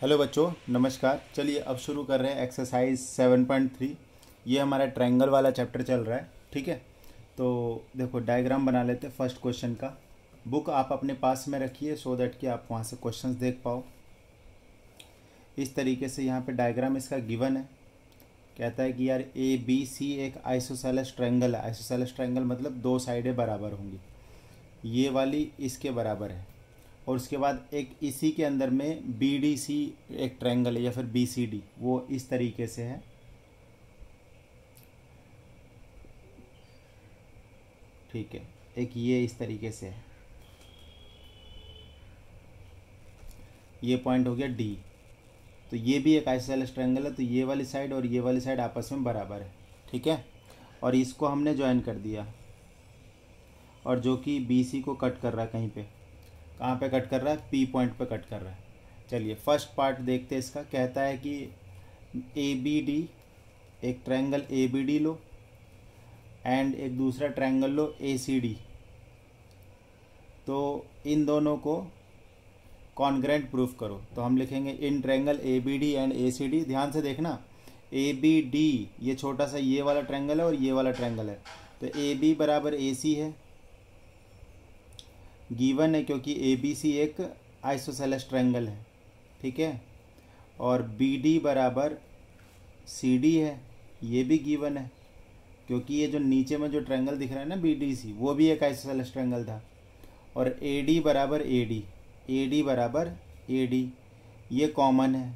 Hello बच्चों, नमस्कार। चलिए अब शुरू कर रहे हैं एक्सरसाइज 7.3। ये हमारा ट्रायंगल वाला चैप्टर चल रहा है। ठीक है, तो देखो डायग्राम बना लेते हैं फर्स्ट क्वेश्चन का। बुक आप अपने पास में रखिए सो दैट कि आप वहाँ से क्वेश्चंस देख पाओ। इस तरीके से यहाँ पे डायग्राम इसका गिवन है। कहता है कि यार ABC एक आइसोसेलेस ट्रायंगल है। आइसोसेलेस ट्रायंगल मतलब दो साइडें बराबर होंगी। ये वाली इसके बराबर है और उसके बाद एक इसी के अंदर में BDC एक ट्रायंगल है या फिर BCD, वो इस तरीके से है। ठीक है, एक ये इस तरीके से है। ये पॉइंट हो गया D। तो ये भी एक आइसोसेलेस ट्रायंगल है, तो ये वाली साइड और ये वाली साइड आपस में बराबर है। ठीक है, और इसको हमने ज्वाइन कर दिया और जो कि BC को कट कर रहा है कहीं पे। कहाँ पे कट कर रहा है? P पॉइंट पे कट कर रहा है। चलिए फर्स्ट पार्ट देखते हैं इसका। कहता है कि ABD एक ट्रायंगल ABD लो एंड एक दूसरा ट्रायंगल लो ACD। तो इन दोनों को कॉन्ग्रेंट प्रूफ करो। तो हम लिखेंगे in triangle ABD and ACD। ध्यान से देखना, ABD ये छोटा सा ये वाला ट्रायंगल है और ये वाला ट्रायंगल है। तो AB बराबर AC है, गिवन है क्योंकि ABC एक आइसोसेलेस ट्रायंगल है। ठीक है, और BD बराबर CD है, ये भी गिवन है क्योंकि ये जो नीचे में जो ट्रायंगल दिख रहा है ना BDC, वो भी एक आइसोसेलेस ट्रायंगल था। और AD बराबर AD बराबर AD, ये कॉमन है।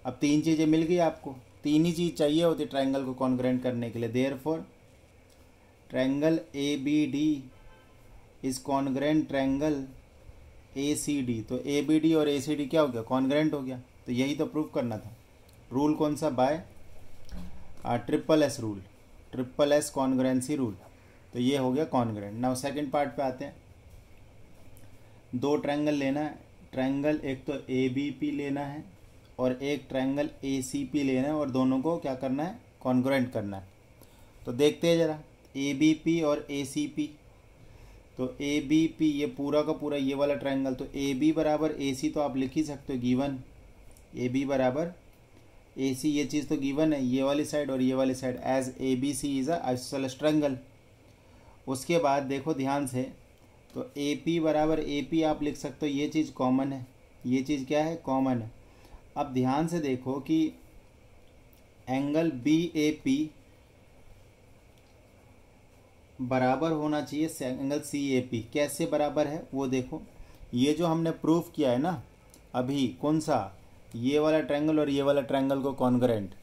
अब तीन चीज़ें मिल गई आपको। तीन ही चीज़ चाहिए होती ट्रायंगल को कॉन्ग्रेंट करने के लिए। Therefore triangle ABD is congruent triangle ACD। तो ABD और ACD क्या हो गया? कॉन्ग्रेंट हो गया। तो यही तो प्रूफ करना था। रूल कौन सा? By SSS rule, SSS congruency rule. तो ये हो गया कॉन्ग्रेंट। नाउ सेकंड पार्ट पे आते हैं। दो ट्रायंगल लेना है। ट्रायंगल एक तो ABP लेना है और एक ट्रायंगल ACP लेना है और दोनों को क्या करना है? कॉन्ग्रेंट करना है। तो देखते हैं ज़रा ABP और ACP। तो ABP ये पूरा का पूरा ये वाला ट्रायंगल, तो AB बराबर AC तो आप लिख ही सकते हो, गिवन। AB बराबर AC ये चीज़ तो गिवन है, ये वाली साइड और ये वाली side, as ABC is a isosceles triangle. उसके बाद देखो ध्यान से, तो AP बराबर AP आप लिख सकते हो, ये चीज़ कॉमन है। ये चीज़ क्या है? कॉमन है। अब ध्यान से देखो कि एंगल BAP बराबर होना चाहिए एंगल CAP। कैसे बराबर है वो देखो। ये जो हमने प्रूफ किया है ना अभी, कौन सा? ये वाला ट्रायंगल और ये वाला ट्रायंगल को कॉन्ग्रेंट।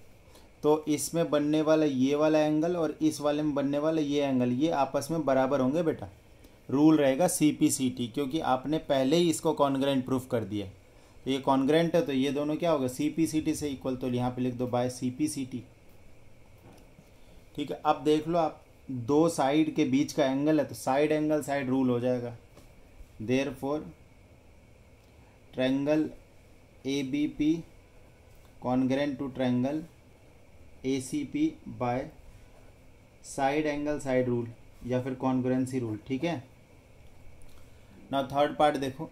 तो इसमें बनने वाला ये वाला एंगल और इस वाले में बनने वाला ये एंगल, ये आपस में बराबर होंगे बेटा। रूल रहेगा CPCT, क्योंकि आपने पहले ही इसको कॉन्ग्रेंट प्रूफ कर दिया। तो ये कॉन्ग्रेंट है तो ये दोनों क्या होगा? CPCT से इक्वल। तो यहाँ पे लिख दो बाय CPCT। ठीक है, अब देख लो आप, दो साइड के बीच का एंगल है तो साइड एंगल साइड रूल हो जाएगा। Therefore triangle ABP congruent to triangle ACP by side angle side rule या फिर कॉन्ग्रेंसी रूल। ठीक है, ना थर्ड पार्ट देखो।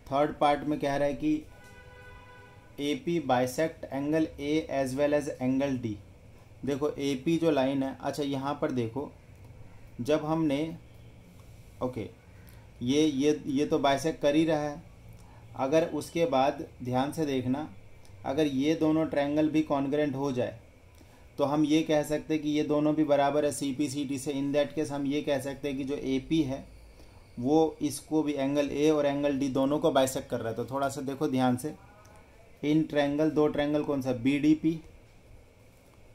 थर्ड पार्ट में कह रहा है कि AP bisect angle A as well as angle D। देखो AP जो लाइन है, अच्छा यहाँ पर देखो, जब हमने ये तो बाइसेक्ट कर ही रहा है। अगर उसके बाद ध्यान से देखना, अगर ये दोनों ट्रायंगल भी कॉन्ग्रेंट हो जाए तो हम ये कह सकते हैं कि ये दोनों भी बराबर है CPCT से। इन दैट केस हम ये कह सकते हैं कि जो AP है वो इसको भी, एंगल A और एंगल D दोनों को बाइसेक्ट कर रहा है। तो थोड़ा सा देखो ध्यान से, इन ट्रायंगल, दो ट्रायंगल कौन सा?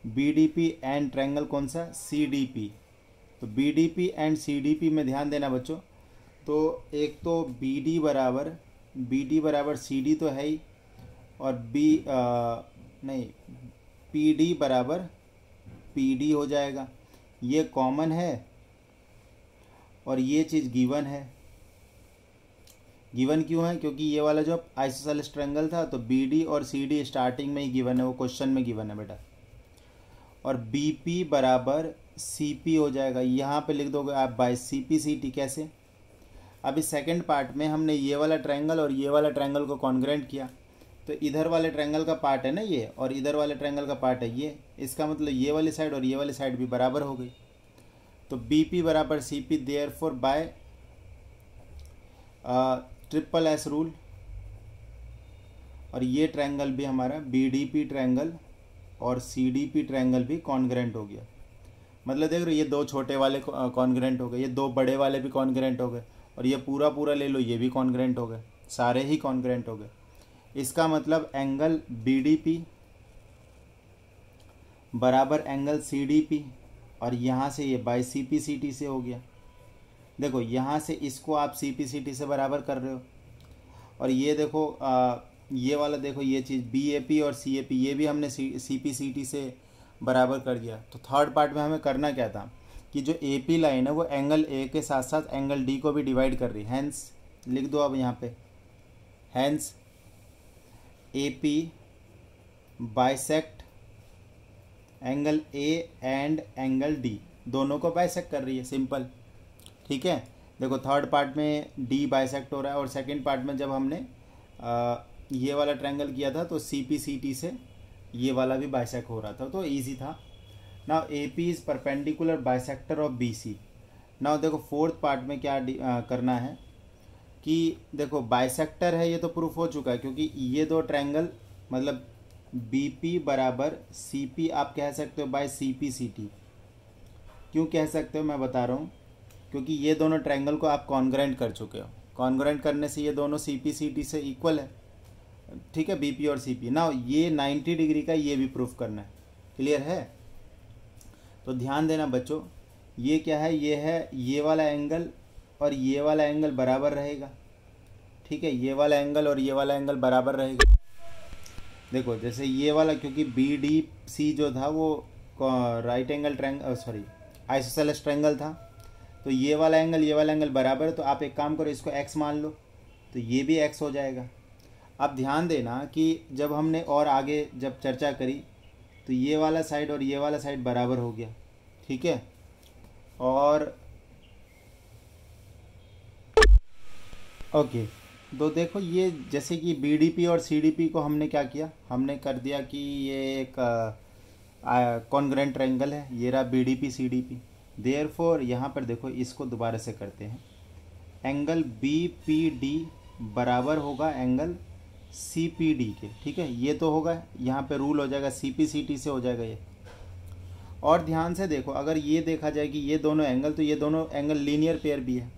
BDP एंड ट्रायंगल कौन सा? CDP। तो BDP एंड CDP में ध्यान देना बच्चों। तो एक तो BD बराबर CD तो है ही, और PD बराबर PD हो जाएगा। ये कॉमन है और ये चीज़ गिवन है। गिवन क्यों है? क्योंकि ये वाला जो आइसोसेलेस ट्रायंगल था तो BD और CD स्टार्टिंग में ही गिवन है, वो क्वेश्चन में गिवन है बेटा। और BP बराबर CP हो जाएगा। यहाँ पे लिख दोगे आप बाय CPCT। कैसे? अब इस सेकंड पार्ट में हमने ये वाला ट्रायंगल और ये वाला ट्रायंगल को कॉन्ग्रेंट किया। तो इधर वाले ट्रायंगल का पार्ट है ना ये, और इधर वाले ट्रायंगल का पार्ट है ये, इसका मतलब ये वाली साइड और ये वाली साइड भी बराबर हो गई। तो बी पी बराबर C P, therefore by triple S rule, और ये ट्रायंगल भी हमारा बी डी पी ट्रायंगल और सी डी पी ट्रायंगल भी कॉन्ग्रेंट हो गया। मतलब देख रहे हो, ये दो छोटे वाले कॉन्ग्रेंट हो गए, ये दो बड़े वाले भी कॉन्ग्रेंट हो गए, और ये पूरा पूरा ले लो, ये भी कॉन्ग्रेंट हो गए, सारे ही कॉन्ग्रेंट हो गए। इसका मतलब एंगल बी डी पी बराबर एंगल सी डी पी, और यहाँ से ये by C P C T से हो गया। देखो यहाँ से इसको आप सी पी सी टी से बराबर कर रहे हो, और ये देखो ये वाला देखो, ये चीज़ बी ए पी और सी ए पी ये भी हमने सी पी सी टी से बराबर कर दिया। तो थर्ड पार्ट में हमें करना क्या था कि जो ए पी लाइन है वो एंगल ए के साथ साथ एंगल डी को भी डिवाइड कर रही है। हैंस लिख दो अब यहाँ पे, hence A P bisect angle A and angle D, दोनों को बाइसेक्ट कर रही है, सिंपल। ठीक है, देखो थर्ड पार्ट में डी बाइसेक्ट हो रहा है, और सेकंड पार्ट में जब हमने ये वाला ट्रायंगल किया था तो सी पी सी टी से ये वाला भी बाइसेक्ट हो रहा था, तो इजी था। Now A P is perpendicular bisector of B C. Now देखो फोर्थ पार्ट में क्या करना है कि देखो बाइसेक्टर है, ये तो प्रूफ हो चुका है, क्योंकि ये दो ट्रायंगल मतलब बी पी बराबर सी पी आप कह सकते हो by C P C T. क्यों कह सकते हो मैं बता रहा हूँ, क्योंकि ये दोनों ट्रायंगल को आप कॉन्ग्रेंट कर चुके हो, कॉन्ग्रेंट करने से ये दोनों सी पी सी टी से इक्वल है। ठीक है, बी पी और सी पी। ना ये 90 डिग्री का ये भी प्रूफ करना है, क्लियर है। तो ध्यान देना बच्चों, ये क्या है, ये है ये वाला एंगल और ये वाला एंगल बराबर रहेगा। ठीक है, ये वाला एंगल और ये वाला एंगल बराबर रहेगा। देखो जैसे ये वाला, क्योंकि बी डी सी जो था वो right angle triangle sorry isosceles triangle था, तो ये वाला एंगल बराबर है। तो आप एक काम करो, इसको एक्स मान लो, तो ये भी एक्स हो जाएगा। अब ध्यान देना कि जब हमने और आगे जब चर्चा करी तो ये वाला साइड और ये वाला साइड बराबर हो गया। ठीक है, और ओके, तो देखो ये जैसे कि बी डी पी और सी डी पी को हमने क्या किया, हमने कर दिया कि ये एक कॉन्ग्रेंट ट्रायंगल है, ये रहा B D P C D P. Therefore यहाँ पर देखो इसको दोबारा से करते हैं, एंगल बी पी डी बराबर होगा एंगल सी पी डी के। ठीक है, ये तो होगा, यहाँ पे रूल हो जाएगा सी पी सी टी से हो जाएगा ये। और ध्यान से देखो, अगर ये देखा जाए कि ये दोनों एंगल, तो ये दोनों एंगल लीनियर पेयर भी है।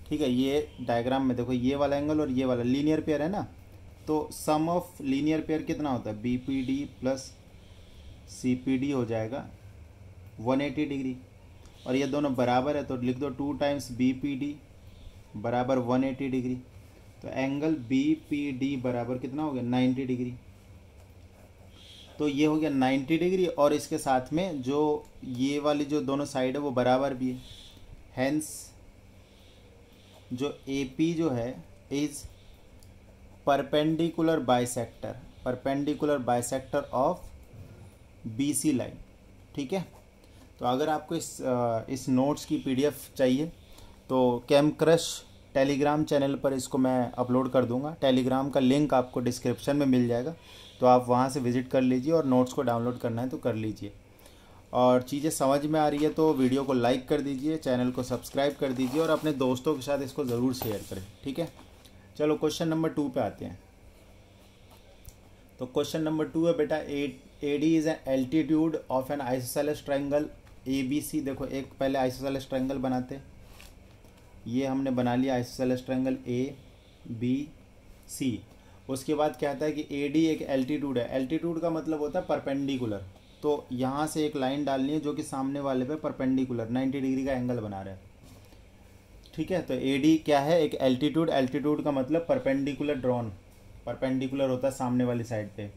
ठीक है, ये डायग्राम में देखो, ये वाला एंगल और ये वाला लीनियर पेयर है ना, तो सम ऑफ लीनियर पेयर कितना होता है, B P D plus C P D हो जाएगा 180 डिग्री, और ये दोनों बराबर है तो लिख दो 2 टाइम्स बी पी डी बराबर 180 डिग्री। तो एंगल बी पी डी बराबर कितना हो गया, 90 डिग्री। तो ये हो गया 90 डिग्री, और इसके साथ में जो ये वाली जो दोनों साइड है वो बराबर भी है। हेंस जो ए पी जो है is perpendicular bisector of B C line. ठीक है, तो अगर आपको इस नोट्स की पीडीएफ चाहिए तो कैम क्रश टेलीग्राम चैनल पर इसको मैं अपलोड कर दूंगा। टेलीग्राम का लिंक आपको डिस्क्रिप्शन में मिल जाएगा, तो आप वहां से विज़िट कर लीजिए, और नोट्स को डाउनलोड करना है तो कर लीजिए। और चीज़ें समझ में आ रही है तो वीडियो को लाइक कर दीजिए, चैनल को सब्सक्राइब कर दीजिए, और अपने दोस्तों के साथ इसको ज़रूर शेयर करें। ठीक है, चलो क्वेश्चन नंबर 2 पे आते हैं। तो क्वेश्चन नंबर 2 है बेटा, A D is an altitude of an isosceles triangle A B C. देखो एक पहले आइसोसेलेस ट्रायंगल बनाते हैं, ये हमने बना लिया isosceles triangle A B C. उसके बाद क्या आता है कि ए डी एक एल्टीट्यूड है। एल्टीट्यूड का मतलब होता है परपेंडिकुलर, तो यहाँ से एक लाइन डालनी है जो कि सामने वाले पे परपेंडिकुलर 90 डिग्री का एंगल बना रहा है। ठीक है, तो ए डी क्या है, एक एल्टीट्यूड। एल्टीट्यूड का मतलब परपेंडिकुलर ड्रॉन, परपेंडिकुलर होता है सामने वाली साइड पे।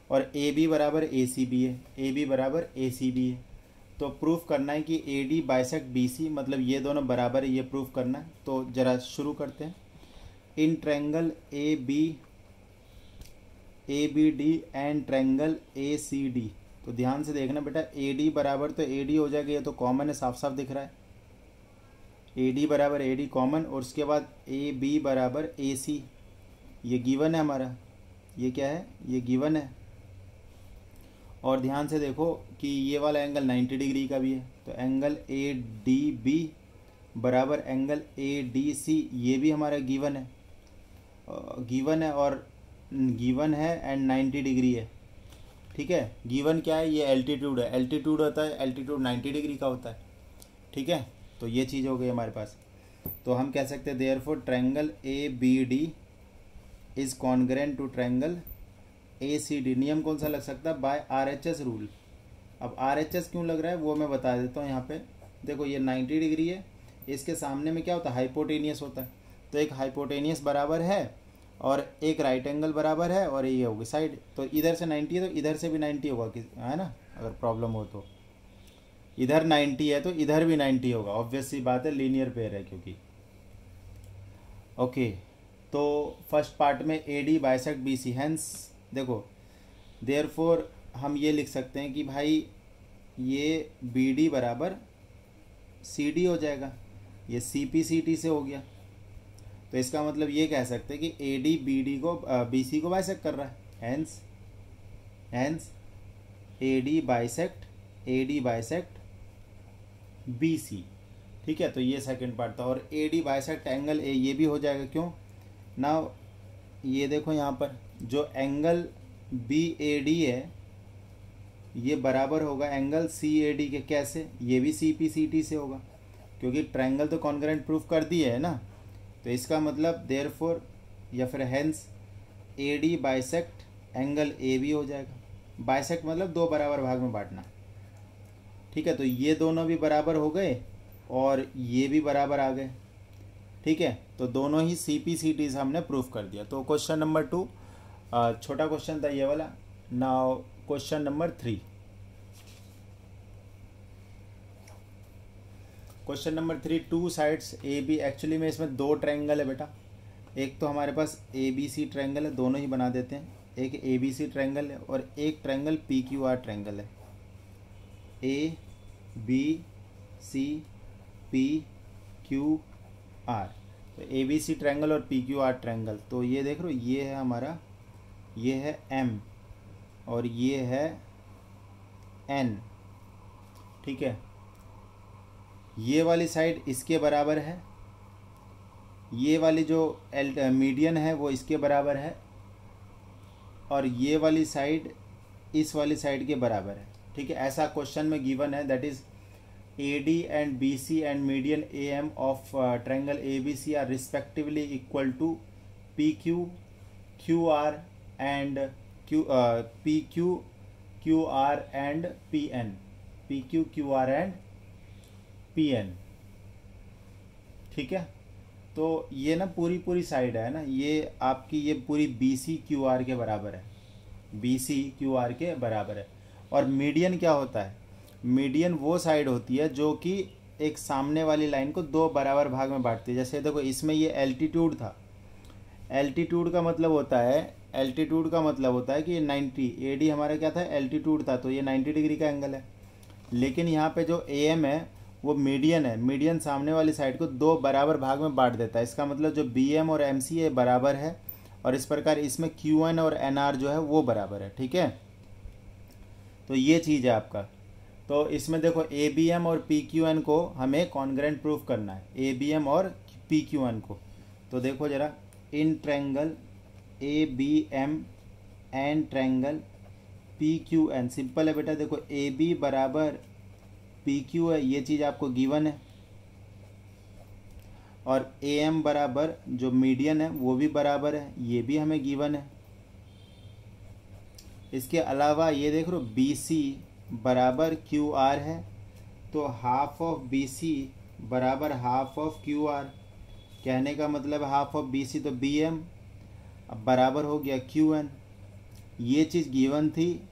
और ए बी बराबर ए सी बी है, ए बी बराबर ए सी बी है। तो प्रूफ करना है कि A D bisect B C, मतलब ये दोनों बराबर है, ये प्रूफ करना है। तो ज़रा शुरू करते हैं। In triangle A B D and triangle A C D. तो ध्यान से देखना बेटा, ए डी बराबर, तो ए डी हो जाएगा, ये तो कॉमन है, साफ साफ दिख रहा है। ए डी बराबर ए डी कॉमन, और उसके बाद ए बी बराबर ए सी, ये गिवन है हमारा। ये क्या है, ये गिवन है। और ध्यान से देखो कि ये वाला एंगल 90 डिग्री का भी है, तो एंगल ए डी बी बराबर एंगल ए डी सी, ये भी हमारा गिवन है, और गिवन है एंड 90 डिग्री है। ठीक है, गिवन क्या है, ये एल्टीट्यूड है, एल्टीट्यूड होता है, एल्टीट्यूड 90 डिग्री का होता है। ठीक है, तो ये चीज़ हो गई हमारे पास। तो हम कह सकते हैं therefore triangle A B D is congruent to triangle A C D. नियम कौन सा लग सकता है, बाय RHS रूल। अब RHS क्यों लग रहा है वो मैं बता देता हूँ। यहाँ पे देखो ये 90 डिग्री है, इसके सामने में क्या होता है, हाइपोटेनियस होता है। तो एक हाइपोटेनियस बराबर है और एक राइट एंगल बराबर है, और ये होगी साइड। तो इधर से 90 है तो इधर से भी 90 होगा, है ना। अगर प्रॉब्लम हो तो इधर 90 है तो इधर भी 90 होगा, ऑब्वियस सी बात है, लीनियर पेयर है क्योंकि। ओके, तो फर्स्ट पार्ट में AD बाइसेक्ट BC, हैंस देखो देयरफॉर हम ये लिख सकते हैं कि भाई ये BD बराबर CD हो जाएगा, ये CP CT से हो गया। तो इसका मतलब ये कह सकते हैं कि AD BD को BC को बाइसेक्ट कर रहा है, हैंस AD बाइसेक्ट BC। ठीक है, तो ये सेकंड पार्ट था। और AD बाइसेक्ट एंगल A, ये भी हो जाएगा, क्यों ना, ये देखो यहाँ पर जो एंगल BAD है ये बराबर होगा एंगल CAD के। कैसे, ये भी CP CT से होगा, क्योंकि ट्रायंगल तो कॉन्ग्रेंट प्रूफ कर दिए है ना। तो इसका मतलब देयरफॉर या फिर hence AD bisect angle AB हो जाएगा। बाइसेक्ट मतलब दो बराबर भाग में बांटना। ठीक है, तो ये दोनों भी बराबर हो गए और ये भी बराबर आ गए। ठीक है, तो दोनों ही CP CTs हमने प्रूफ कर दिया। तो क्वेश्चन नंबर 2 छोटा क्वेश्चन था ये वाला। Now question number 3। Question number 3, two sides AB, actually में इसमें दो ट्रायंगल है बेटा। एक तो हमारे पास ABC ट्रायंगल है, दोनों ही बना देते हैं। एक ABC ट्रायंगल है और एक ट्रायंगल PQR ट्रायंगल है। ABC PQR, तो ABC ट्रायंगल और PQR ट्रायंगल। तो ये देख रहे हो, ये है हमारा, ये है M और ये है N। ठीक है, ये वाली साइड इसके बराबर है, ये वाली जो मीडियन है वो इसके बराबर है, और ये वाली साइड इस वाली साइड के बराबर है। ठीक है, ऐसा क्वेश्चन में गिवन है, that is AD and BC and median AM of triangle ABC are respectively equal to PQ QR and PQ QR and PN, PQ QR and PN। ठीक है, तो ये ना पूरी साइड है ना, ये आपकी ये पूरी BC QR के बराबर है, BC QR के बराबर है। और मीडियन क्या होता है, मीडियन वो साइड होती है जो कि एक सामने वाली लाइन को दो बराबर भाग में बांटती है। जैसे देखो इसमें ये एल्टीट्यूड था, एल्टीट्यूड का मतलब होता है कि 90, AD हमारा क्या था, एल्टीट्यूड था, तो ये 90 डिग्री का एंगल है। लेकिन यहाँ पे जो AM है वो मीडियन है, मीडियन सामने वाली साइड को दो बराबर भाग में बांट देता है। इसका मतलब जो BM और MC है बराबर है, और इस प्रकार इसमें QN और NR जो है वो बराबर है। ठीक है, तो ये चीज़ है आपका। तो इसमें देखो ABM और PQN को हमें कॉन्ग्रेंट प्रूफ करना है, ABM और PQN को। तो देखो जरा, in triangle ABM and triangle PQN, simple है बेटा। देखो AB बराबर PQ है, ये चीज़ आपको गिवन है, और AM बराबर जो मीडियन है वो भी बराबर है, ये भी हमें गिवन है। इसके अलावा ये देख लो BC बराबर QR है, तो हाफ ऑफ BC बराबर हाफ ऑफ QR। कहने का मतलब हाफ ऑफ BC तो BM, अब बराबर हो गया QN। ये चीज़ गिवन थी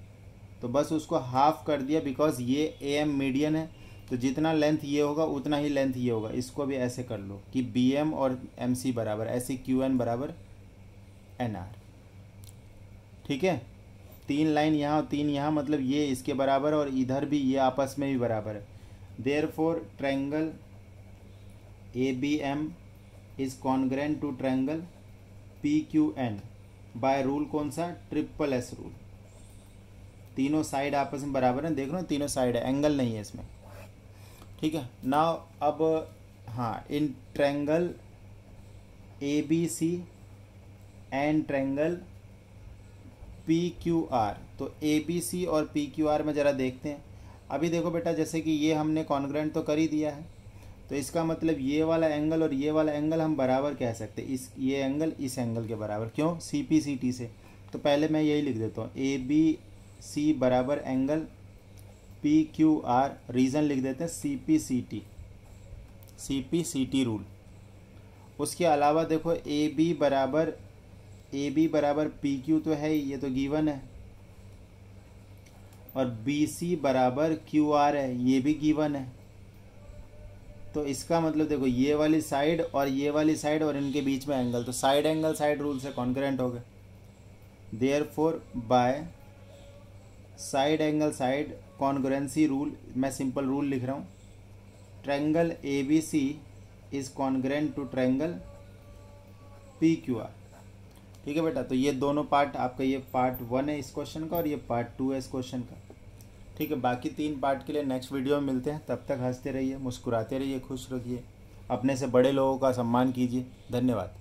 तो बस उसको हाफ कर दिया, बिकॉज ये AM मीडियन है, तो जितना लेंथ ये होगा उतना ही लेंथ ये होगा। इसको भी ऐसे कर लो कि BM और MC बराबर, ऐसे QN बराबर NR। ठीक है, तीन लाइन यहाँ और तीन यहाँ, मतलब ये इसके बराबर और इधर भी ये आपस में भी बराबर है। Therefore triangle ABM is congruent to triangle PQN। By rule कौन सा, ट्रिपल एस रूल। तीनों साइड आपस में बराबर हैं, देख लो तीनों साइड है, एंगल नहीं है इसमें, ठीक है। नाउ अब हाँ, in triangle A B C and triangle P Q R, तो ए बी सी और पी क्यू आर में ज़रा देखते हैं। अभी देखो बेटा, जैसे कि ये हमने कॉन्ग्रुएंट तो कर ही दिया है, तो इसका मतलब ये वाला एंगल और ये वाला एंगल हम बराबर कह सकते हैं, इस ये एंगल इस एंगल के बराबर, क्यों, सी पी सी टी से। तो पहले मैं यही लिख देता हूँ, ए बी सी बराबर angle P Q R, reason लिख देते हैं C P C T rule. उसके अलावा देखो ए बी बराबर पी क्यू तो है, ये तो गिवन है, और बी सी बराबर क्यू आर है, ये भी गिवन है। तो इसका मतलब देखो, ये वाली साइड और ये वाली साइड और इनके बीच में एंगल, तो साइड एंगल साइड रूल से कॉन्करेंट हो गए। Therefore by side angle side congruency rule, मैं सिंपल रूल लिख रहा हूँ, triangle A B C is congruent to triangle P Q R. ठीक है बेटा, तो ये दोनों पार्ट आपका, ये पार्ट 1 है इस क्वेश्चन का और ये पार्ट 2 है इस क्वेश्चन का। ठीक है, बाकी 3 पार्ट के लिए नेक्स्ट वीडियो में मिलते हैं। तब तक हंसते रहिए, मुस्कुराते रहिए, खुश रहिए, अपने से बड़े लोगों का सम्मान कीजिए। धन्यवाद।